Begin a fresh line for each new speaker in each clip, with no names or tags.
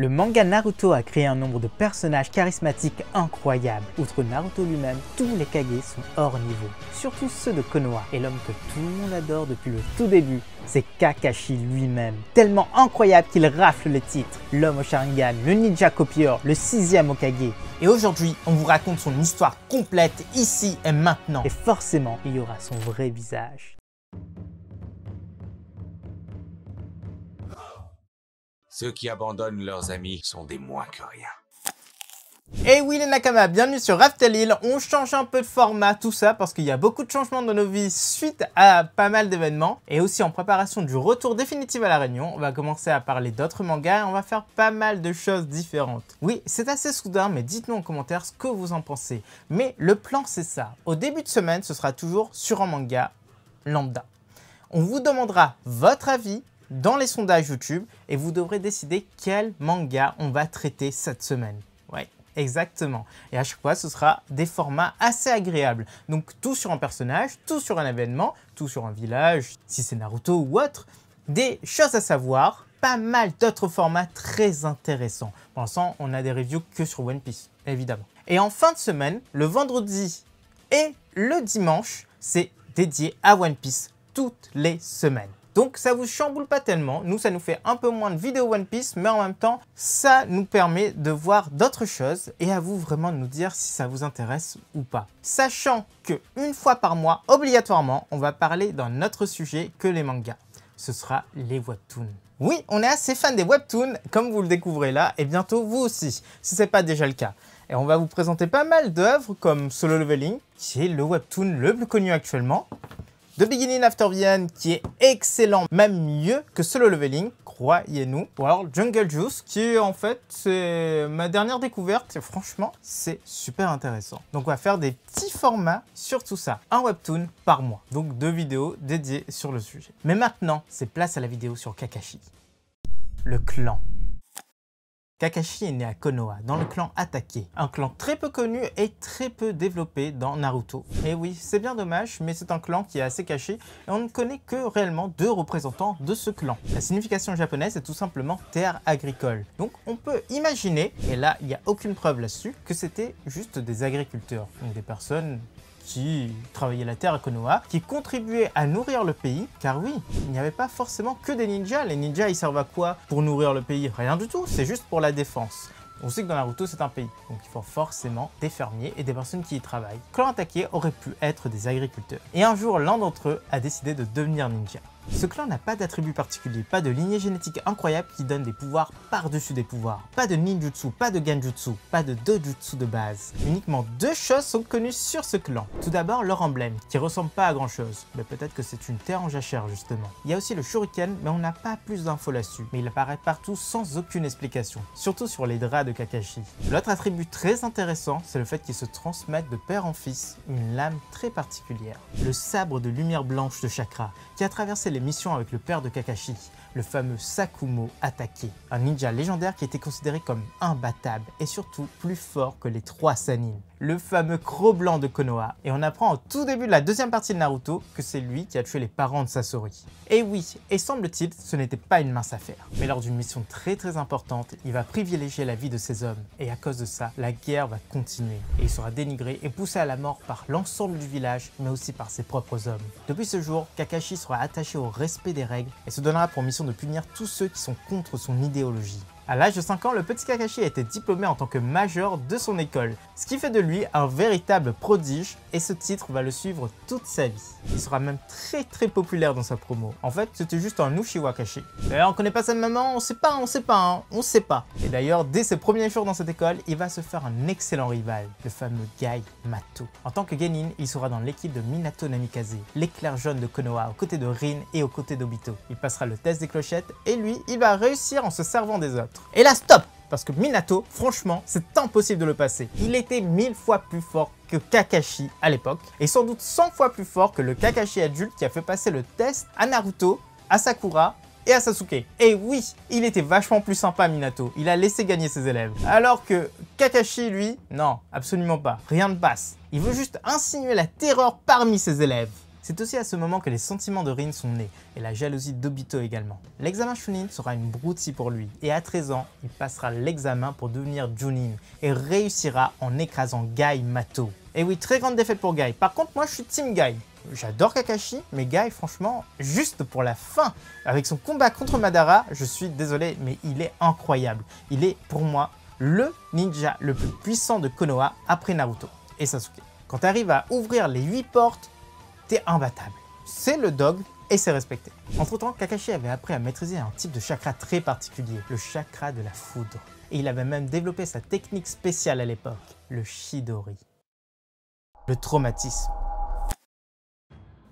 Le manga Naruto a créé un nombre de personnages charismatiques incroyables. Outre Naruto lui-même, tous les Kage sont hors niveau. Surtout ceux de Konoha. Et l'homme que tout le monde adore depuis le tout début, c'est Kakashi lui-même. Tellement incroyable qu'il rafle les titres. L'homme au Sharingan, le ninja copieur, le 6e Hokage.
Et aujourd'hui, on vous raconte son histoire complète ici et maintenant.
Et forcément, il y aura son vrai visage.
Ceux qui abandonnent leurs amis sont des moins que rien.
Et oui les Nakama, bienvenue sur Raftalil. On change un peu de format, tout ça parce qu'il y a beaucoup de changements dans nos vies suite à pas mal d'événements. Et aussi en préparation du retour définitif à La Réunion, on va commencer à parler d'autres mangas et on va faire pas mal de choses différentes. Oui, c'est assez soudain, mais dites-nous en commentaire ce que vous en pensez. Mais le plan c'est ça, au début de semaine, ce sera toujours sur un manga lambda. On vous demandera votre avis dans les sondages YouTube et vous devrez décider quel manga on va traiter cette semaine. Ouais, exactement. Et à chaque fois, ce sera des formats assez agréables. Donc tout sur un personnage, tout sur un événement, tout sur un village, si c'est Naruto ou autre. Des choses à savoir, pas mal d'autres formats très intéressants. Pour l'instant, on a des reviews que sur One Piece, évidemment. Et en fin de semaine, le vendredi et le dimanche, c'est dédié à One Piece toutes les semaines. Donc ça vous chamboule pas tellement, nous ça nous fait un peu moins de vidéos One Piece, mais en même temps ça nous permet de voir d'autres choses et à vous vraiment de nous dire si ça vous intéresse ou pas. Sachant que une fois par mois, obligatoirement, on va parler d'un autre sujet que les mangas. Ce sera les webtoons. Oui, on est assez fan des webtoons, comme vous le découvrez là, et bientôt vous aussi, si ce n'est pas déjà le cas. Et on va vous présenter pas mal d'œuvres comme Solo Leveling, qui est le webtoon le plus connu actuellement. The Beginning After the End qui est excellent, même mieux que Solo Leveling, croyez-nous. Ou alors Jungle Juice qui est en fait c'est ma dernière découverte et franchement c'est super intéressant. Donc on va faire des petits formats sur tout ça, un webtoon par mois. Donc 2 vidéos dédiées sur le sujet. Mais maintenant c'est place à la vidéo sur Kakashi. Le clan. Kakashi est né à Konoha, dans le clan Hatake, un clan très peu connu et très peu développé dans Naruto. Et oui, c'est bien dommage, mais c'est un clan qui est assez caché et on ne connaît que réellement 2 représentants de ce clan. La signification japonaise est tout simplement terre agricole. Donc on peut imaginer, et là il n'y a aucune preuve là-dessus, que c'était juste des agriculteurs, donc des personnes qui travaillaient la terre à Konoha, qui contribuaient à nourrir le pays, car oui, il n'y avait pas forcément que des ninjas. Les ninjas, ils servent à quoi pour nourrir le pays? Rien du tout, c'est juste pour la défense. On sait que dans Naruto, c'est un pays, donc il faut forcément des fermiers et des personnes qui y travaillent. Clan Hatake aurait pu être des agriculteurs. Et un jour, l'un d'entre eux a décidé de devenir ninja. Ce clan n'a pas d'attributs particuliers, pas de lignée génétique incroyable qui donne des pouvoirs par-dessus des pouvoirs. Pas de ninjutsu, pas de genjutsu, pas de dojutsu de base. Uniquement 2 choses sont connues sur ce clan. Tout d'abord, leur emblème, qui ressemble pas à grand chose. Mais peut-être que c'est une terre en jachère justement. Il y a aussi le shuriken, mais on n'a pas plus d'infos là-dessus. Mais il apparaît partout sans aucune explication. Surtout sur les draps de Kakashi. L'autre attribut très intéressant, c'est le fait qu'ils se transmettent de père en fils une lame très particulière. Le sabre de lumière blanche de chakra, qui a traversé les missions avec le père de Kakashi, le fameux Sakumo Hatake, un ninja légendaire qui était considéré comme imbattable et surtout plus fort que les 3 Sannin, le fameux Croc blanc de Konoha. Et on apprend au tout début de la 2e partie de Naruto que c'est lui qui a tué les parents de Sasori. Et oui, et semble-t-il, ce n'était pas une mince affaire. Mais lors d'une mission très importante, il va privilégier la vie de ses hommes. Et à cause de ça, la guerre va continuer. Et il sera dénigré et poussé à la mort par l'ensemble du village, mais aussi par ses propres hommes. Depuis ce jour, Kakashi sera attaché au respect des règles et se donnera pour mission de punir tous ceux qui sont contre son idéologie. À l'âge de 5 ans, le petit Kakashi a été diplômé en tant que major de son école, ce qui fait de lui un véritable prodige et ce titre va le suivre toute sa vie. Il sera même très populaire dans sa promo. En fait, c'était juste un Uchiwa caché. D'ailleurs, on connaît pas sa maman, on sait pas. Et d'ailleurs, dès ses premiers jours dans cette école, il va se faire un excellent rival, le fameux Gai Mato. En tant que Genin, il sera dans l'équipe de Minato Namikaze, l'éclair jaune de Konoha, aux côtés de Rin et aux côtés d'Obito. Il passera le test des clochettes et lui, il va réussir en se servant des autres. Et là, stop! Parce que Minato, franchement, c'est impossible de le passer. Il était 1000 fois plus fort que Kakashi à l'époque, et sans doute 100 fois plus fort que le Kakashi adulte qui a fait passer le test à Naruto, à Sakura et à Sasuke. Et oui, il était vachement plus sympa Minato, il a laissé gagner ses élèves. Alors que Kakashi, lui, non, absolument pas, rien ne passe. Il veut juste insinuer la terreur parmi ses élèves. C'est aussi à ce moment que les sentiments de Rin sont nés, et la jalousie d'Obito également. L'examen Chunin sera une broutille pour lui, et à 13 ans, il passera l'examen pour devenir Junin, et réussira en écrasant Gai Mato. Et oui, très grande défaite pour Gai. Par contre, moi je suis Team Gai. J'adore Kakashi, mais Gai, franchement, juste pour la fin, avec son combat contre Madara, je suis désolé, mais il est incroyable. Il est, pour moi, le ninja le plus puissant de Konoha après Naruto et Sasuke. Quand tu arrives à ouvrir les 8 portes, t'es imbattable. C'est le dog et c'est respecté. Entre temps, Kakashi avait appris à maîtriser un type de chakra très particulier, le chakra de la foudre. Et il avait même développé sa technique spéciale à l'époque, le Chidori. Le traumatisme.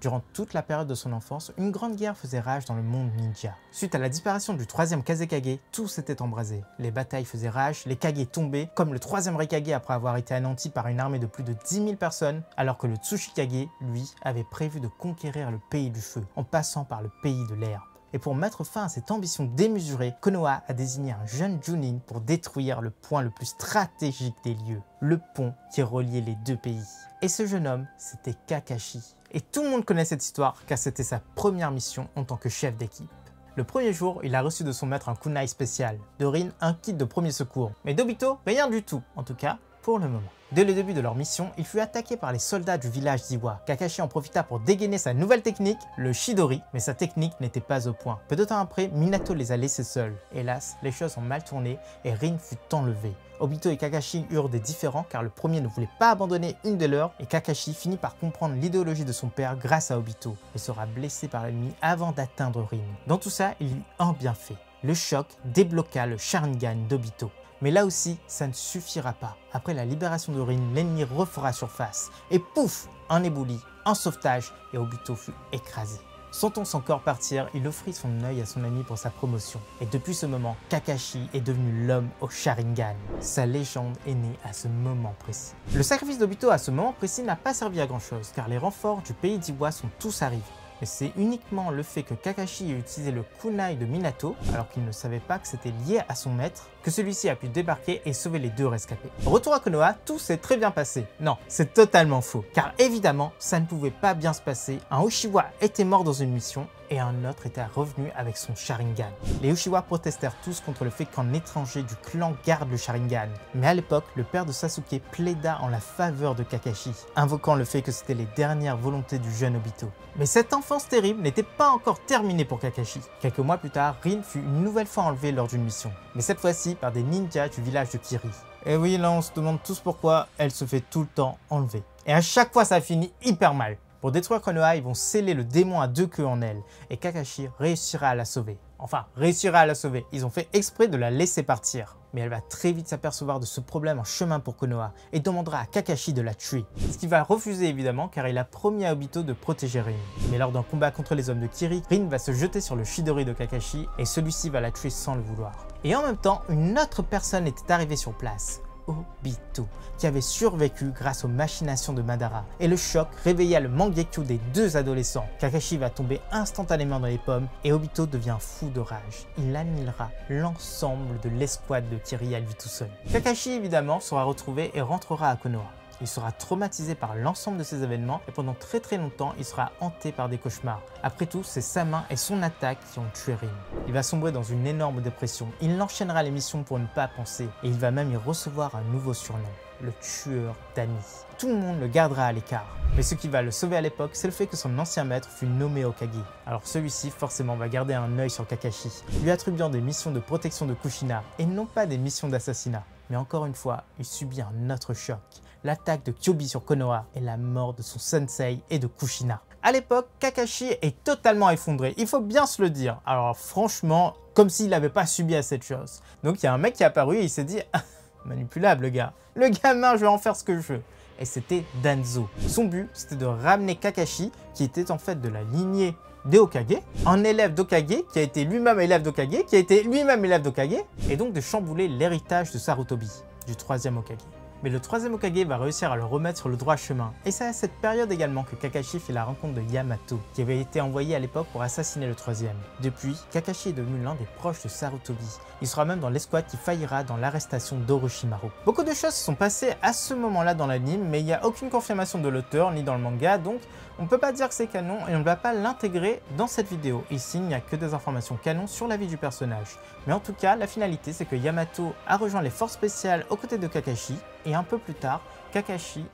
Durant toute la période de son enfance, une grande guerre faisait rage dans le monde ninja. Suite à la disparition du 3e Kazekage, tout s'était embrasé. Les batailles faisaient rage, les Kage tombaient, comme le 3e Raikage après avoir été anéanti par une armée de plus de 10 000 personnes, alors que le Tsuchikage, lui, avait prévu de conquérir le pays du feu, en passant par le pays de l'herbe. Et pour mettre fin à cette ambition démesurée, Konoha a désigné un jeune Junin pour détruire le point le plus stratégique des lieux, le pont qui reliait les deux pays. Et ce jeune homme, c'était Kakashi. Et tout le monde connaît cette histoire car c'était sa première mission en tant que chef d'équipe. Le premier jour, il a reçu de son maître un kunai spécial, de Rin un kit de premier secours, mais d'Obito, rien du tout, en tout cas pour le moment. Dès le début de leur mission, il fut attaqué par les soldats du village d'Iwa. Kakashi en profita pour dégainer sa nouvelle technique, le Chidori, mais sa technique n'était pas au point. Peu de temps après, Minato les a laissés seuls. Hélas, les choses ont mal tourné et Rin fut enlevé. Obito et Kakashi eurent des différends car le premier ne voulait pas abandonner une des leurs et Kakashi finit par comprendre l'idéologie de son père grâce à Obito et sera blessé par l'ennemi avant d'atteindre Rin. Dans tout ça, il y eut un bienfait. Le choc débloqua le Sharingan d'Obito. Mais là aussi, ça ne suffira pas. Après la libération de Rin, l'ennemi refera surface. Et pouf, un éboulis, un sauvetage et Obito fut écrasé. Sentant son corps partir, il offrit son œil à son ami pour sa promotion. Et depuis ce moment, Kakashi est devenu l'homme au Sharingan. Sa légende est née à ce moment précis. Le sacrifice d'Obito à ce moment précis n'a pas servi à grand chose, car les renforts du pays d'Iwa sont tous arrivés. Mais c'est uniquement le fait que Kakashi ait utilisé le kunai de Minato, alors qu'il ne savait pas que c'était lié à son maître, que celui-ci a pu débarquer et sauver les deux rescapés. Retour à Konoha, tout s'est très bien passé. Non, c'est totalement faux, car évidemment, ça ne pouvait pas bien se passer. Un Uchiwa était mort dans une mission, et un autre était revenu avec son Sharingan. Les Uchiwa protestèrent tous contre le fait qu'un étranger du clan garde le Sharingan. Mais à l'époque, le père de Sasuke plaida en la faveur de Kakashi, invoquant le fait que c'était les dernières volontés du jeune Obito. Mais cette enfance terrible n'était pas encore terminée pour Kakashi. Quelques mois plus tard, Rin fut une nouvelle fois enlevé lors d'une mission, mais cette fois-ci par des ninjas du village de Kiri. Et oui, là on se demande tous pourquoi elle se fait tout le temps enlever. Et à chaque fois ça finit hyper mal. Pour détruire Konoha, ils vont sceller le démon à deux queues en elle, et Kakashi réussira à la sauver. Enfin, réussira à la sauver, ils ont fait exprès de la laisser partir. Mais elle va très vite s'apercevoir de ce problème en chemin pour Konoha, et demandera à Kakashi de la tuer. Ce qu'il va refuser évidemment, car il a promis à Obito de protéger Rin. Mais lors d'un combat contre les hommes de Kiri, Rin va se jeter sur le Chidori de Kakashi, et celui-ci va la tuer sans le vouloir. Et en même temps, une autre personne était arrivée sur place. Obito, qui avait survécu grâce aux machinations de Madara. Et le choc réveilla le Mangekyo des deux adolescents. Kakashi va tomber instantanément dans les pommes et Obito devient fou de rage. Il annihilera l'ensemble de l'escouade de Kiri à lui tout seul. Kakashi évidemment sera retrouvé et rentrera à Konoha. Il sera traumatisé par l'ensemble de ces événements et pendant très longtemps, il sera hanté par des cauchemars. Après tout, c'est sa main et son attaque qui ont tué Rin. Il va sombrer dans une énorme dépression. Il enchaînera les missions pour ne pas penser et il va même y recevoir un nouveau surnom, le tueur d'amis. Tout le monde le gardera à l'écart. Mais ce qui va le sauver à l'époque, c'est le fait que son ancien maître fut nommé Hokage. Alors celui-ci forcément va garder un œil sur Kakashi, lui attribuant des missions de protection de Kushina et non pas des missions d'assassinat. Mais encore une fois, il subit un autre choc. L'attaque de Kyobi sur Konoha et la mort de son sensei et de Kushina. À l'époque, Kakashi est totalement effondré, il faut bien se le dire. Alors franchement, comme s'il n'avait pas subi à cette chose. Donc il y a un mec qui est apparu et il s'est dit ah, manipulable le gars. Le gamin, je vais en faire ce que je veux. Et c'était Danzo. Son but, c'était de ramener Kakashi, qui était en fait de la lignée des Hokage, un élève d'Hokage qui a été lui-même élève d'Hokage, qui a été lui-même élève d'Hokage, et donc de chambouler l'héritage de Sarutobi, du 3e Hokage. Mais le troisième Hokage va réussir à le remettre sur le droit chemin. Et c'est à cette période également que Kakashi fait la rencontre de Yamato, qui avait été envoyé à l'époque pour assassiner le troisième. Depuis, Kakashi est devenu l'un des proches de Sarutobi. Il sera même dans l'escouade qui faillira dans l'arrestation d'Orochimaru. Beaucoup de choses se sont passées à ce moment-là dans l'anime, mais il n'y a aucune confirmation de l'auteur ni dans le manga, donc on ne peut pas dire que c'est canon et on ne va pas l'intégrer dans cette vidéo. Ici, il n'y a que des informations canon sur la vie du personnage. Mais en tout cas, la finalité, c'est que Yamato a rejoint les forces spéciales aux côtés de Kakashi, et un peu plus tard, Kakashi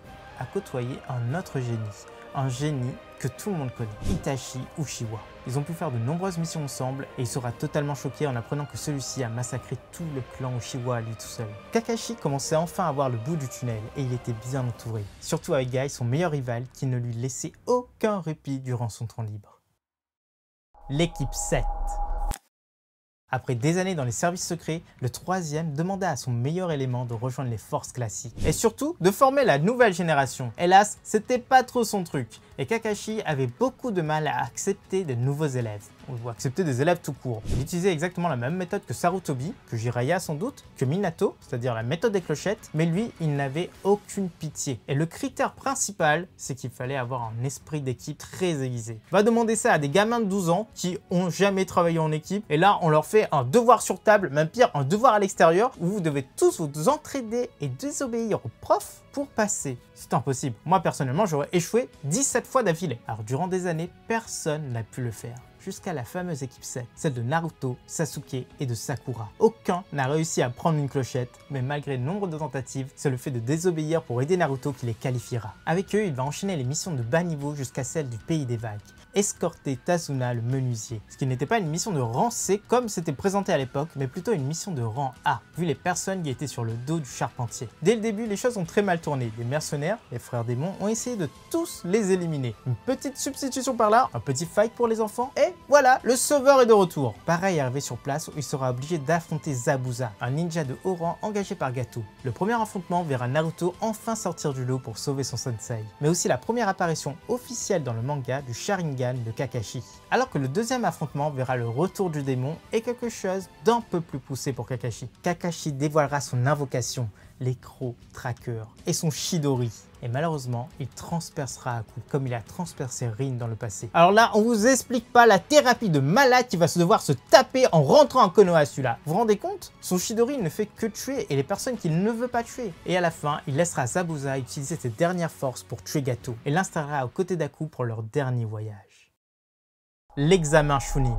a côtoyé un autre génie. Un génie que tout le monde connaît, Itachi Uchiwa. Ils ont pu faire de nombreuses missions ensemble et il sera totalement choqué en apprenant que celui-ci a massacré tout le clan Uchiwa à lui tout seul. Kakashi commençait enfin à voir le bout du tunnel et il était bien entouré, surtout avec Guy, son meilleur rival, qui ne lui laissait aucun répit durant son temps libre. L'équipe 7. Après des années dans les services secrets, le troisième demanda à son meilleur élément de rejoindre les forces classiques. Et surtout, de former la nouvelle génération. Hélas, c'était pas trop son truc. Et Kakashi avait beaucoup de mal à accepter de nouveaux élèves. Ou accepter des élèves tout court. Il utilisait exactement la même méthode que Sarutobi, que Jiraiya sans doute, que Minato, c'est-à-dire la méthode des clochettes, mais lui, il n'avait aucune pitié. Et le critère principal, c'est qu'il fallait avoir un esprit d'équipe très aiguisé. Va demander ça à des gamins de 12 ans qui ont jamais travaillé en équipe, et là, on leur fait un devoir sur table, même pire, un devoir à l'extérieur, où vous devez tous vous entraider et désobéir au prof pour passer. C'est impossible. Moi, personnellement, j'aurais échoué 17 fois d'affilée. Alors, durant des années, personne n'a pu le faire. Jusqu'à la fameuse équipe 7, celle de Naruto, Sasuke et de Sakura. Aucun n'a réussi à prendre une clochette, mais malgré nombre de tentatives, c'est le fait de désobéir pour aider Naruto qui les qualifiera. Avec eux, il va enchaîner les missions de bas niveau jusqu'à celle du pays des vagues. Escorter Tazuna le menuisier, ce qui n'était pas une mission de rang C comme c'était présenté à l'époque, mais plutôt une mission de rang A, vu les personnes qui étaient sur le dos du charpentier. Dès le début, les choses ont très mal tourné. Les mercenaires, les frères démons, ont essayé de tous les éliminer. Une petite substitution par là, un petit fight pour les enfants, et voilà, le sauveur est de retour. Pareil, arrivé sur place, où il sera obligé d'affronter Zabuza, un ninja de haut rang engagé par Gato. Le premier affrontement verra Naruto enfin sortir du lot pour sauver son sensei, mais aussi la première apparition officielle dans le manga du Sharingan de Kakashi. Alors que le deuxième affrontement verra le retour du démon et quelque chose d'un peu plus poussé pour Kakashi. Kakashi dévoilera son invocation, l'écro tracker, et son Chidori. Et malheureusement, il transpercera Aku, comme il a transpercé Rin dans le passé. Alors là, on vous explique pas la thérapie de malade qui va se devoir se taper en rentrant en Konoha celui-là. Vous vous rendez compte? Son Chidori ne fait que tuer et les personnes qu'il ne veut pas tuer. Et à la fin, il laissera Zabuza utiliser ses dernières forces pour tuer Gato et l'installera aux côtés d'Aku pour leur dernier voyage. L'examen Chunin.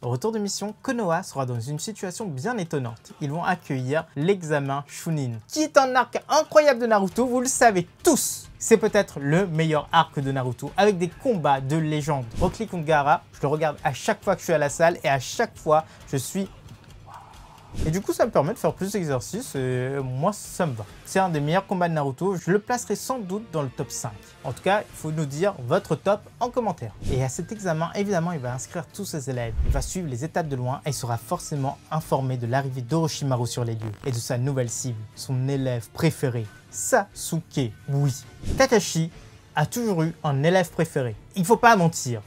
Au retour de mission, Konoha sera dans une situation bien étonnante. Ils vont accueillir l'examen Chunin, qui est un arc incroyable de Naruto, vous le savez tous. C'est peut-être le meilleur arc de Naruto, avec des combats de légende. Rock Lee contre Gaara, je le regarde à chaque fois que je suis à la salle, et à chaque fois, je suis... Et du coup, ça me permet de faire plus d'exercices et moi, ça me va. C'est un des meilleurs combats de Naruto, je le placerai sans doute dans le top 5. En tout cas, il faut nous dire votre top en commentaire. Et à cet examen, évidemment, il va inscrire tous ses élèves. Il va suivre les étapes de loin et il sera forcément informé de l'arrivée d'Orochimaru sur les lieux et de sa nouvelle cible, son élève préféré, Sasuke. Oui, Kakashi a toujours eu un élève préféré. Il faut pas mentir,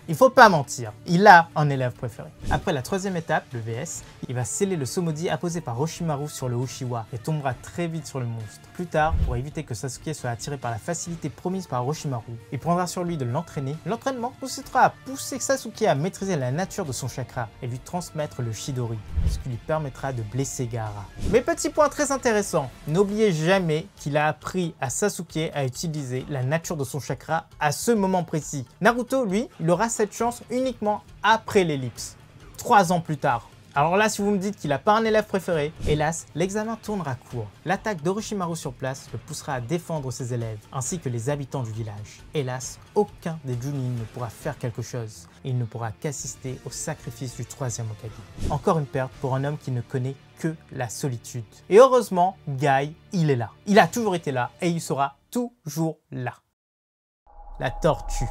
il a un élève préféré. Après la troisième étape, le VS, il va sceller le Somodi apposé par Orochimaru sur le Uchiwa et tombera très vite sur le monstre. Plus tard, pour éviter que Sasuke soit attiré par la facilité promise par Orochimaru, il prendra sur lui de l'entraîner. L'entraînement consistera à pousser Sasuke à maîtriser la nature de son chakra et lui transmettre le Chidori, ce qui lui permettra de blesser Gaara. Mais petit point très intéressant, n'oubliez jamais qu'il a appris à Sasuke à utiliser la nature de son chakra à ce moment précis. Naruto, lui, il aura cette chance uniquement après l'ellipse, 3 ans plus tard. Alors là, si vous me dites qu'il n'a pas un élève préféré, hélas, l'examen tournera court. L'attaque d'Orochimaru sur place le poussera à défendre ses élèves, ainsi que les habitants du village. Hélas, aucun des Chunin ne pourra faire quelque chose. Il ne pourra qu'assister au sacrifice du troisième Hokage. Encore une perte pour un homme qui ne connaît que la solitude. Et heureusement, Guy, il est là. Il a toujours été là et il sera toujours là. La tortue.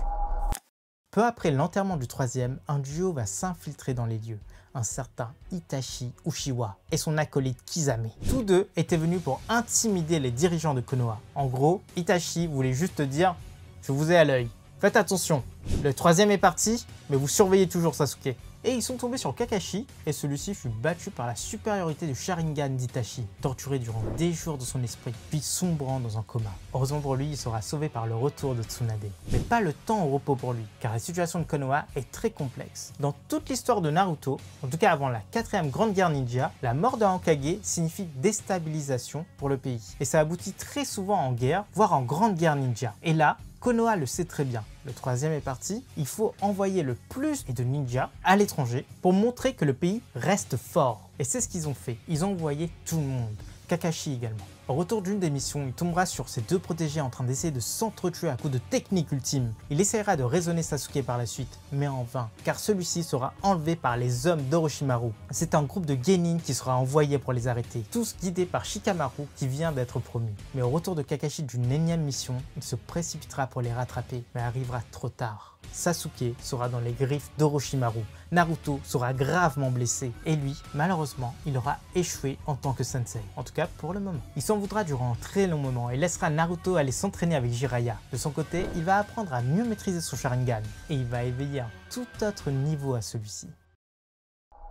Peu après l'enterrement du troisième, un duo va s'infiltrer dans les lieux. Un certain Itachi Uchiwa et son acolyte Kisame. Tous deux étaient venus pour intimider les dirigeants de Konoha. En gros, Itachi voulait juste dire « Je vous ai à l'œil. Faites attention, le troisième est parti, mais vous surveillez toujours Sasuke. et ils sont tombés sur Kakashi et celui-ci fut battu par la supériorité du Sharingan d'Itachi, torturé durant des jours de son esprit, puis sombrant dans un coma. Heureusement pour lui, il sera sauvé par le retour de Tsunade. Mais pas le temps au repos pour lui, car la situation de Konoha est très complexe. Dans toute l'histoire de Naruto, en tout cas avant la 4e grande guerre ninja, la mort d'un Hokage signifie déstabilisation pour le pays. Et ça aboutit très souvent en guerre, voire en grande guerre ninja. Et là, Konoha le sait très bien. Le 3e est parti, il faut envoyer le plus de ninjas à l'étranger pour montrer que le pays reste fort. Et c'est ce qu'ils ont fait, ils ont envoyé tout le monde, Kakashi également. Au retour d'une des missions, il tombera sur ses 2 protégés en train d'essayer de s'entretuer à coups de technique ultime. Il essaiera de raisonner Sasuke par la suite, mais en vain, car celui-ci sera enlevé par les hommes d'Orochimaru. C'est un groupe de genin qui sera envoyé pour les arrêter, tous guidés par Shikamaru qui vient d'être promu. Mais au retour de Kakashi d'une énième mission, il se précipitera pour les rattraper, mais arrivera trop tard. Sasuke sera dans les griffes d'Orochimaru, Naruto sera gravement blessé, et lui, malheureusement, il aura échoué en tant que sensei, en tout cas pour le moment. Il s'en voudra durant un très long moment et laissera Naruto aller s'entraîner avec Jiraiya. De son côté, il va apprendre à mieux maîtriser son Sharingan, et il va éveiller un tout autre niveau à celui-ci.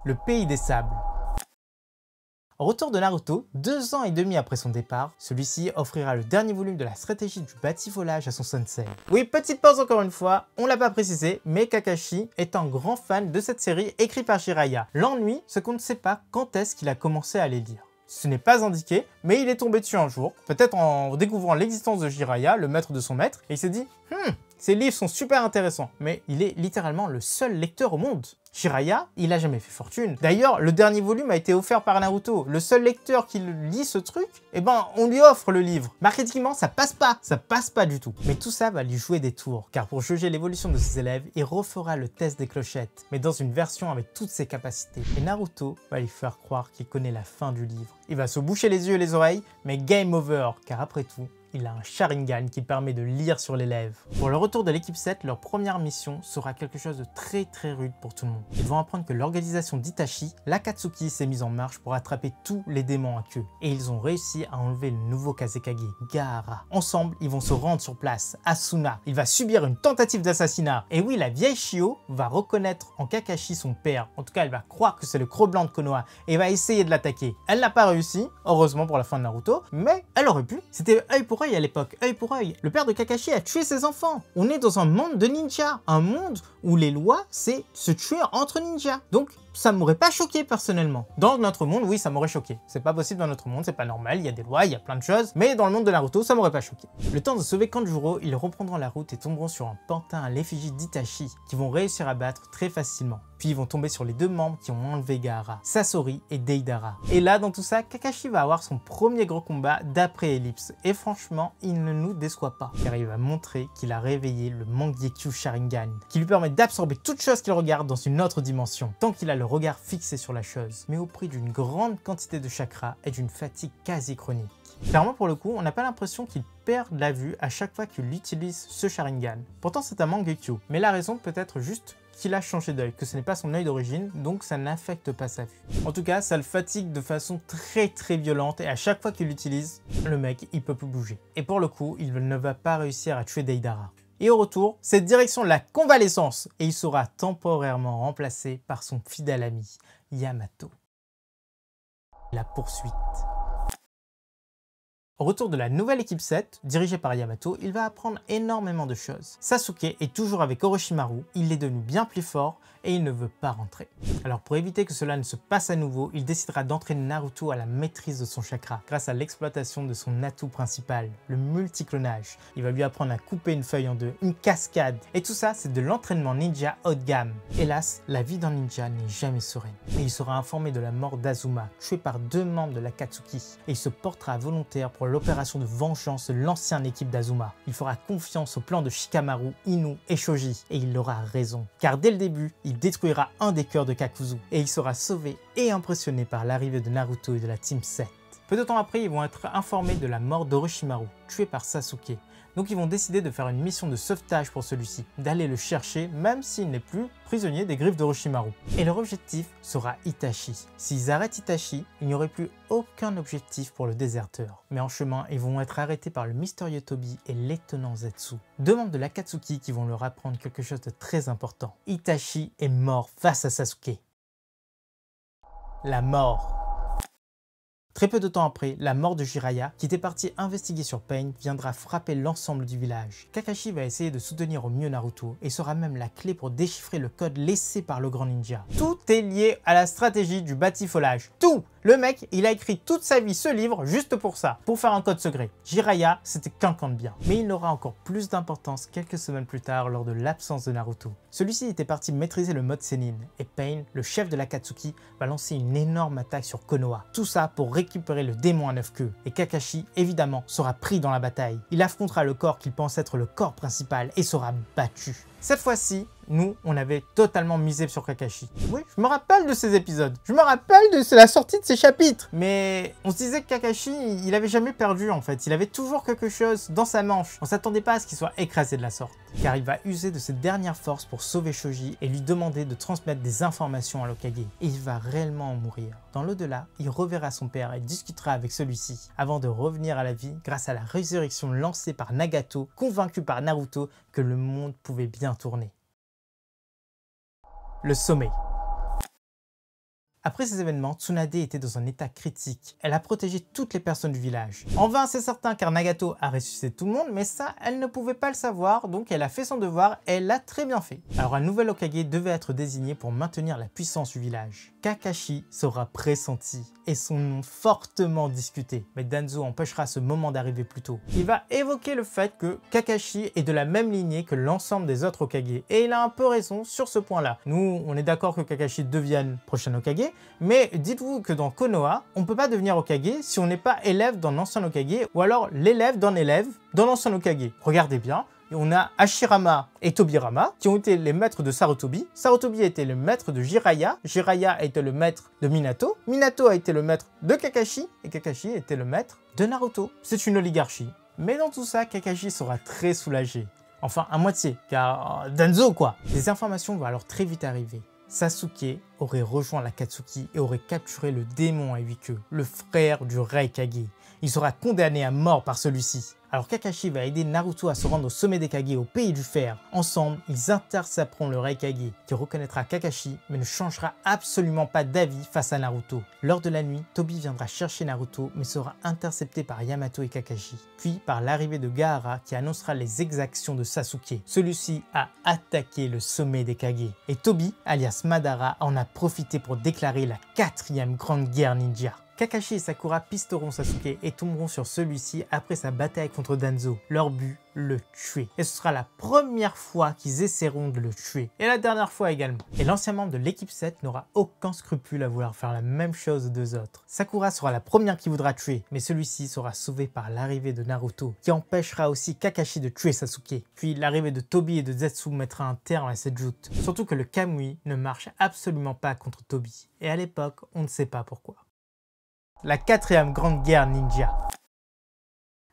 Le pays des sables. Au retour de Naruto, 2 ans et demi après son départ, celui-ci offrira le dernier volume de la stratégie du batifolage à son sensei. Oui, petite pause encore une fois, on l'a pas précisé, mais Kakashi est un grand fan de cette série écrite par Jiraiya. L'ennui, c'est qu'on ne sait pas quand est-ce qu'il a commencé à les lire. Ce n'est pas indiqué, mais il est tombé dessus un jour, peut-être en découvrant l'existence de Jiraiya, le maître de son maître, et il s'est dit « ces livres sont super intéressants », mais il est littéralement le seul lecteur au monde. Jiraiya, il a jamais fait fortune. D'ailleurs, le dernier volume a été offert par Naruto. Le seul lecteur qui lit ce truc, eh ben, on lui offre le livre. Marketingement, ça passe pas du tout. Mais tout ça va lui jouer des tours, car pour juger l'évolution de ses élèves, il refera le test des clochettes, mais dans une version avec toutes ses capacités. Et Naruto va lui faire croire qu'il connaît la fin du livre. Il va se boucher les yeux et les oreilles, mais game over, car après tout, il a un Sharingan qui permet de lire sur les lèvres. Pour le retour de l'équipe 7, leur première mission sera quelque chose de très rude pour tout le monde. Ils vont apprendre que l'organisation d'Itachi, l'Akatsuki, s'est mise en marche pour attraper tous les démons à queue. Et ils ont réussi à enlever le nouveau Kazekage, Gaara. Ensemble, ils vont se rendre sur place, Asuna. Il va subir une tentative d'assassinat. Et oui, la vieille Shio va reconnaître en Kakashi son père. En tout cas, elle va croire que c'est le Croc Blanc de Konoha et va essayer de l'attaquer. Elle n'a pas réussi, heureusement pour la fin de Naruto, mais elle aurait pu. C'était œil pour œil à l'époque, œil pour œil. Le père de Kakashi a tué ses enfants. On est dans un monde de ninjas, un monde où les lois, c'est se tuer entre ninjas. Donc, ça m'aurait pas choqué personnellement. Dans notre monde, oui, ça m'aurait choqué. C'est pas possible dans notre monde, c'est pas normal, il y a des lois, il y a plein de choses. Mais dans le monde de Naruto, ça m'aurait pas choqué. Le temps de sauver Kanjuro, ils reprendront la route et tomberont sur un pantin à l'effigie d'Itachi, qui vont réussir à battre très facilement. Puis ils vont tomber sur les 2 membres qui ont enlevé Gaara, Sasori et Deidara. Et là, dans tout ça, Kakashi va avoir son premier gros combat d'après Ellipse. Et franchement, il ne nous déçoit pas, car il va montrer qu'il a réveillé le Mangekyou Sharingan, qui lui permet d'absorber toute chose qu'il regarde dans une autre dimension, tant qu'il a le regard fixé sur la chose, mais au prix d'une grande quantité de chakra et d'une fatigue quasi chronique. Clairement, pour le coup, on n'a pas l'impression qu'il perd la vue à chaque fois qu'il utilise ce Sharingan. Pourtant, c'est un Mangekyou, mais la raison peut être juste qu'il a changé d'œil, que ce n'est pas son œil d'origine, donc ça n'affecte pas sa vue. En tout cas, ça le fatigue de façon très violente et à chaque fois qu'il l'utilise, le mec, il peut plus bouger. Et pour le coup, il ne va pas réussir à tuer Deidara. Et au retour, c'est direction la convalescence et il sera temporairement remplacé par son fidèle ami, Yamato. La poursuite. Au retour de la nouvelle équipe 7, dirigée par Yamato, il va apprendre énormément de choses. Sasuke est toujours avec Orochimaru, il est devenu bien plus fort et il ne veut pas rentrer. Alors pour éviter que cela ne se passe à nouveau, il décidera d'entraîner Naruto à la maîtrise de son chakra grâce à l'exploitation de son atout principal, le multiclonage. Il va lui apprendre à couper une feuille en deux, une cascade. Et tout ça, c'est de l'entraînement ninja haut de gamme. Hélas, la vie d'un ninja n'est jamais sereine. Et il sera informé de la mort d'Azuma, tué par 2 membres de l'Akatsuki. Et il se portera volontaire pour l'opération de vengeance de l'ancienne équipe d'Azuma. Il fera confiance au plan de Shikamaru, Inu et Shoji. Et il aura raison. Car dès le début, il détruira un des cœurs de Kakuzu. Et il sera sauvé et impressionné par l'arrivée de Naruto et de la Team 7. Peu de temps après, ils vont être informés de la mort d'Orochimaru, tué par Sasuke. Donc ils vont décider de faire une mission de sauvetage pour celui-ci, d'aller le chercher même s'il n'est plus prisonnier des griffes d'Orochimaru. Et leur objectif sera Itachi. S'ils arrêtent Itachi, il n'y aurait plus aucun objectif pour le déserteur. Mais en chemin, ils vont être arrêtés par le mystérieux Tobi et l'étonnant Zetsu. Deux membres de l'Akatsuki qui vont leur apprendre quelque chose de très important. Itachi est mort face à Sasuke. La mort. Très peu de temps après, la mort de Jiraiya, qui était parti investiguer sur Pain, viendra frapper l'ensemble du village. Kakashi va essayer de soutenir au mieux Naruto et sera même la clé pour déchiffrer le code laissé par le grand ninja. Tout est lié à la stratégie du batifolage. Tout! Le mec, il a écrit toute sa vie ce livre juste pour ça, pour faire un code secret. Jiraiya, c'était quelqu'un de bien. Mais il aura encore plus d'importance quelques semaines plus tard lors de l'absence de Naruto. Celui-ci était parti maîtriser le mode Sennin, et Pain, le chef de l'Akatsuki, va lancer une énorme attaque sur Konoha. Tout ça pour récupérer le démon à 9 queues. Et Kakashi, évidemment, sera pris dans la bataille. Il affrontera le corps qu'il pense être le corps principal et sera battu. Cette fois-ci, nous, on avait totalement misé sur Kakashi. Oui, je me rappelle de ces épisodes. Je me rappelle de la sortie de ces chapitres. Mais on se disait que Kakashi, il avait jamais perdu en fait. Il avait toujours quelque chose dans sa manche. On s'attendait pas à ce qu'il soit écrasé de la sorte. Car il va user de ses dernières forces pour sauver Shoji et lui demander de transmettre des informations à l'Hokage. Et il va réellement en mourir. Dans l'au-delà, il reverra son père et discutera avec celui-ci avant de revenir à la vie grâce à la résurrection lancée par Nagato, convaincu par Naruto que le monde pouvait bien tourner. Le sommet. Après ces événements, Tsunade était dans un état critique. Elle a protégé toutes les personnes du village. En vain, c'est certain, car Nagato a ressuscité tout le monde, mais ça, elle ne pouvait pas le savoir, donc elle a fait son devoir et elle l'a très bien fait. Alors un nouvel Hokage devait être désigné pour maintenir la puissance du village. Kakashi sera pressenti et son nom fortement discuté. Mais Danzo empêchera ce moment d'arriver plus tôt. Il va évoquer le fait que Kakashi est de la même lignée que l'ensemble des autres Hokage. Et il a un peu raison sur ce point-là. Nous, on est d'accord que Kakashi devienne prochain Hokage, mais dites-vous que dans Konoha, on ne peut pas devenir Hokage si on n'est pas élève d'un ancien Hokage ou alors l'élève d'un élève dans l'ancien Hokage. Regardez bien. On a Hashirama et Tobirama qui ont été les maîtres de Sarutobi. Sarutobi a été le maître de Jiraiya. Jiraiya a été le maître de Minato. Minato a été le maître de Kakashi. Et Kakashi a été le maître de Naruto. C'est une oligarchie. Mais dans tout ça, Kakashi sera très soulagé. Enfin, à moitié, car Danzo quoi. Les informations vont alors très vite arriver. Sasuke aurait rejoint l'Akatsuki et aurait capturé le démon à 8 queues, le frère du Raikage. Il sera condamné à mort par celui-ci. Alors Kakashi va aider Naruto à se rendre au sommet des Kage au pays du fer. Ensemble, ils intercepteront le Raikage qui reconnaîtra Kakashi mais ne changera absolument pas d'avis face à Naruto. Lors de la nuit, Tobi viendra chercher Naruto mais sera intercepté par Yamato et Kakashi. Puis par l'arrivée de Gaara qui annoncera les exactions de Sasuke. Celui-ci a attaqué le sommet des Kage. Et Tobi, alias Madara, en a profité pour déclarer la 4e grande guerre ninja. Kakashi et Sakura pisteront Sasuke et tomberont sur celui-ci après sa bataille contre Danzo. Leur but, le tuer. Et ce sera la première fois qu'ils essaieront de le tuer. Et la dernière fois également. Et l'ancien membre de l'équipe 7 n'aura aucun scrupule à vouloir faire la même chose aux deux autres. Sakura sera la première qui voudra tuer, mais celui-ci sera sauvé par l'arrivée de Naruto, qui empêchera aussi Kakashi de tuer Sasuke. Puis l'arrivée de Tobi et de Zetsu mettra un terme à cette joute. Surtout que le Kamui ne marche absolument pas contre Tobi. Et à l'époque, on ne sait pas pourquoi. La 4e grande guerre ninja.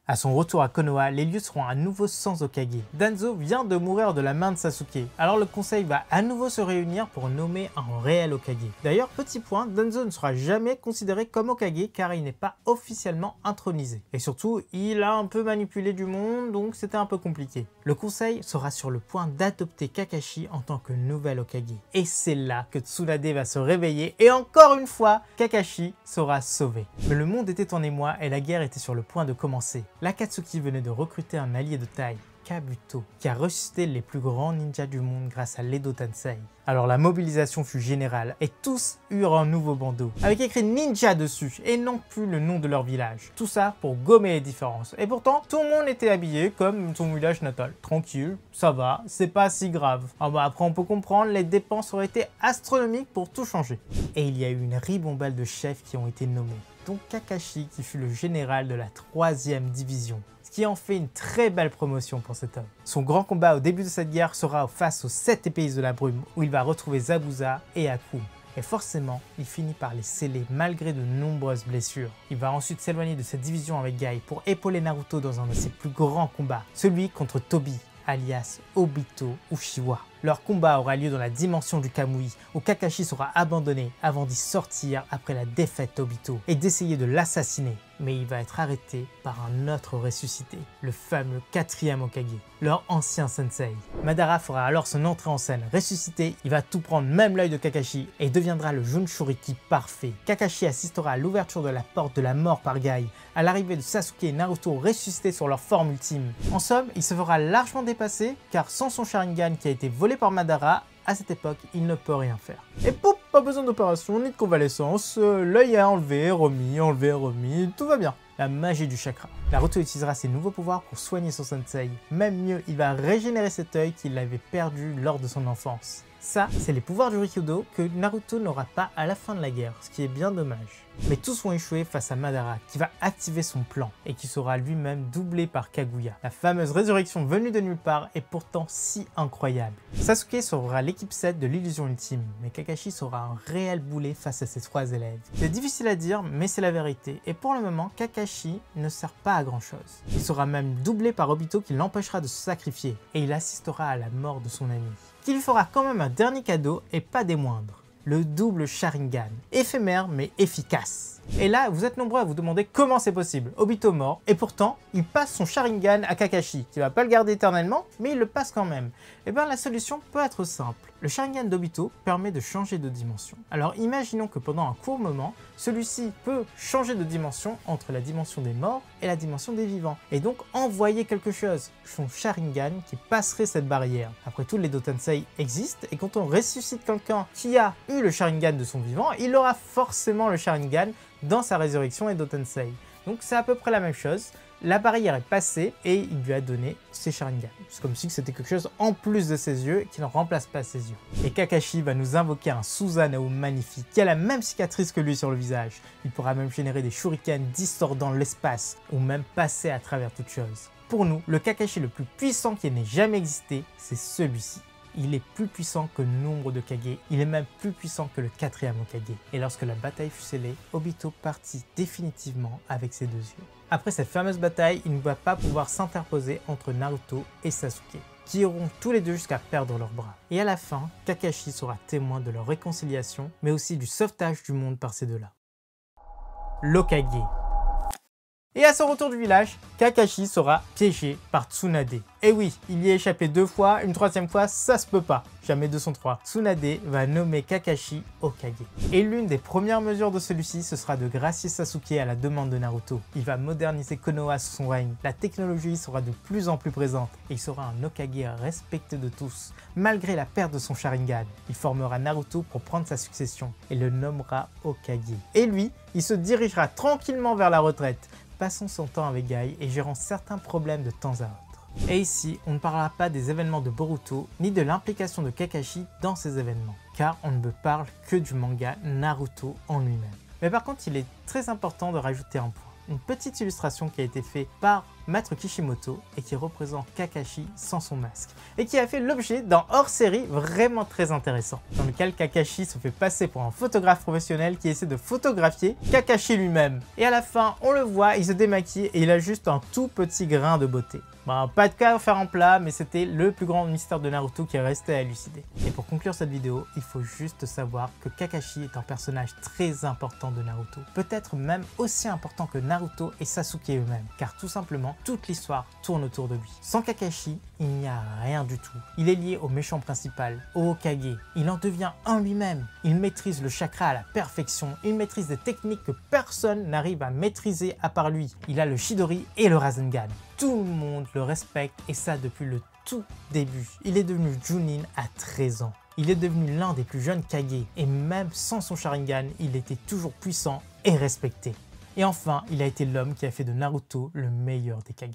À son retour à Konoha, les lieux seront à nouveau sans Hokage. Danzo vient de mourir de la main de Sasuke, alors le conseil va à nouveau se réunir pour nommer un réel Hokage. D'ailleurs, petit point, Danzo ne sera jamais considéré comme Hokage car il n'est pas officiellement intronisé. Et surtout, il a un peu manipulé du monde, donc c'était un peu compliqué. Le conseil sera sur le point d'adopter Kakashi en tant que nouvel Hokage. Et c'est là que Tsunade va se réveiller et encore une fois, Kakashi sera sauvé. Mais le monde était en émoi et la guerre était sur le point de commencer. L'Akatsuki venait de recruter un allié de taille, Kabuto, qui a ressuscité les plus grands ninjas du monde grâce à l'Edo Tensei. Alors la mobilisation fut générale et tous eurent un nouveau bandeau, avec écrit ninja dessus et non plus le nom de leur village. Tout ça pour gommer les différences. Et pourtant, tout le monde était habillé comme son village natal. Tranquille, ça va, c'est pas si grave. Ah bah après on peut comprendre, les dépenses auraient été astronomiques pour tout changer. Et il y a eu une ribambelle de chefs qui ont été nommés, dont Kakashi qui fut le général de la 3e division. Ce qui en fait une très belle promotion pour cet homme. Son grand combat au début de cette guerre sera face aux 7 épéistes de la brume, où il va retrouver Zabuza et Aku. et forcément, il finit par les sceller malgré de nombreuses blessures. Il va ensuite s'éloigner de cette division avec Guy pour épauler Naruto dans un de ses plus grands combats, celui contre Tobi, alias Obito Uchiwa. Leur combat aura lieu dans la dimension du Kamui, où Kakashi sera abandonné avant d'y sortir après la défaite d'Obito et d'essayer de l'assassiner. Mais il va être arrêté par un autre ressuscité, le fameux 4e Hokage, leur ancien sensei. Madara fera alors son entrée en scène. Ressuscité, il va tout prendre, même l'œil de Kakashi, et deviendra le Junshuriki parfait. Kakashi assistera à l'ouverture de la porte de la mort par Guy, à l'arrivée de Sasuke et Naruto ressuscités sur leur forme ultime. En somme, il se fera largement dépasser, car sans son Sharingan qui a été volé par Madara, à cette époque, il ne peut rien faire. Et poup, pas besoin d'opération ni de convalescence, l'œil est enlevé, remis, tout va bien. La magie du chakra. Naruto utilisera ses nouveaux pouvoirs pour soigner son sensei. Même mieux, il va régénérer cet œil qu'il avait perdu lors de son enfance. Ça, c'est les pouvoirs du Rikudo que Naruto n'aura pas à la fin de la guerre, ce qui est bien dommage. Mais tous vont échouer face à Madara, qui va activer son plan, et qui sera lui-même doublé par Kaguya. La fameuse résurrection venue de nulle part est pourtant si incroyable. Sasuke sauvera l'équipe 7 de l'illusion ultime, mais Kakashi sera un réel boulet face à ses 3 élèves. C'est difficile à dire, mais c'est la vérité, et pour le moment, Kakashi ne sert pas à grand chose. Il sera même doublé par Obito qui l'empêchera de se sacrifier, et il assistera à la mort de son ami, qui lui fera quand même un dernier cadeau et pas des moindres, le double Sharingan, éphémère mais efficace. Et là, vous êtes nombreux à vous demander comment c'est possible. Obito mort, et pourtant, il passe son Sharingan à Kakashi, qui va pas le garder éternellement, mais il le passe quand même. Et bien la solution peut être simple. Le Sharingan d'Obito permet de changer de dimension. Alors imaginons que pendant un court moment, celui-ci peut changer de dimension entre la dimension des morts et la dimension des vivants, et donc envoyer quelque chose, son Sharingan qui passerait cette barrière. Après tout, les Dotensei existent, et quand on ressuscite quelqu'un qui a eu le Sharingan de son vivant, il aura forcément le Sharingan dans sa résurrection et Dotensei. Donc c'est à peu près la même chose. La barrière est passée et il lui a donné ses Sharingan. C'est comme si c'était quelque chose en plus de ses yeux qui ne remplace pas ses yeux. Et Kakashi va nous invoquer un Susanoo magnifique qui a la même cicatrice que lui sur le visage. Il pourra même générer des shurikens distordant l'espace ou même passer à travers toute chose. Pour nous, le Kakashi le plus puissant qui n'ait jamais existé, c'est celui-ci. Il est plus puissant que nombre de Kage, il est même plus puissant que le 4e Hokage. Et lorsque la bataille fut scellée, Obito partit définitivement avec ses 2 yeux. Après cette fameuse bataille, il ne va pas pouvoir s'interposer entre Naruto et Sasuke, qui iront tous les deux jusqu'à perdre leurs bras. Et à la fin, Kakashi sera témoin de leur réconciliation, mais aussi du sauvetage du monde par ces deux-là. L'Hokage. Et à son retour du village, Kakashi sera piégé par Tsunade. Et oui, il y est échappé 2 fois, une 3e fois, ça se peut pas. Jamais 203. Tsunade va nommer Kakashi Hokage. Et l'une des premières mesures de celui-ci, ce sera de gracier Sasuke à la demande de Naruto. Il va moderniser Konoha sous son règne. La technologie sera de plus en plus présente et il sera un Hokage respecté de tous, malgré la perte de son Sharingan. Il formera Naruto pour prendre sa succession et le nommera Hokage. Et lui, il se dirigera tranquillement vers la retraite, passant son temps avec Guy et gérant certains problèmes de temps à autre. Et ici, on ne parlera pas des événements de Boruto, ni de l'implication de Kakashi dans ces événements, car on ne parle que du manga Naruto en lui-même. Mais par contre, il est très important de rajouter un point. Une petite illustration qui a été faite par Maître Kishimoto et qui représente Kakashi sans son masque et qui a fait l'objet d'un hors-série vraiment très intéressant dans lequel Kakashi se fait passer pour un photographe professionnel qui essaie de photographier Kakashi lui-même. Et à la fin, on le voit, il se démaquille et il a juste un tout petit grain de beauté. Pas de cas à faire en plat, mais c'était le plus grand mystère de Naruto qui est resté à élucider. Et pour conclure cette vidéo, il faut juste savoir que Kakashi est un personnage très important de Naruto. Peut-être même aussi important que Naruto et Sasuke eux-mêmes, car tout simplement, toute l'histoire tourne autour de lui. Sans Kakashi, il n'y a rien du tout. Il est lié au méchant principal, au Hokage. Il en devient un lui-même. Il maîtrise le chakra à la perfection. Il maîtrise des techniques que personne n'arrive à maîtriser à part lui. Il a le Chidori et le Rasengan. Tout le monde le respecte et ça depuis le tout début. Il est devenu Chunin à 13 ans. Il est devenu l'un des plus jeunes Kage et même sans son Sharingan, il était toujours puissant et respecté. Et enfin, il a été l'homme qui a fait de Naruto le meilleur des Kage.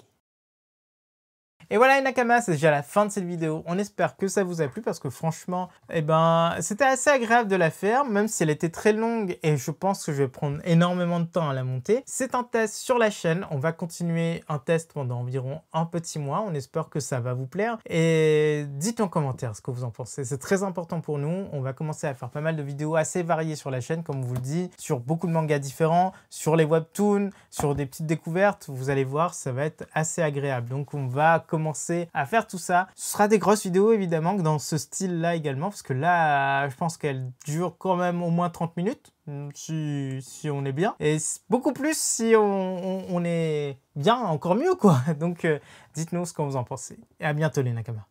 Et voilà les Nakama, c'est déjà la fin de cette vidéo. On espère que ça vous a plu parce que franchement, c'était assez agréable de la faire, même si elle était très longue et je pense que je vais prendre énormément de temps à la monter. C'est un test sur la chaîne. On va continuer un test pendant environ un petit mois. On espère que ça va vous plaire. Et dites en commentaire ce que vous en pensez. C'est très important pour nous. On va commencer à faire pas mal de vidéos assez variées sur la chaîne, comme on vous le dit, sur beaucoup de mangas différents, sur les webtoons, sur des petites découvertes. Vous allez voir, ça va être assez agréable. Donc on va commencer à faire tout ça. Ce sera des grosses vidéos évidemment dans ce style-là également, parce que là, je pense qu'elle dure quand même au moins 30 minutes. Si on est bien. Et beaucoup plus si on est bien, encore mieux quoi. Donc dites-nous ce que vous en pensez. Et à bientôt les Nakama.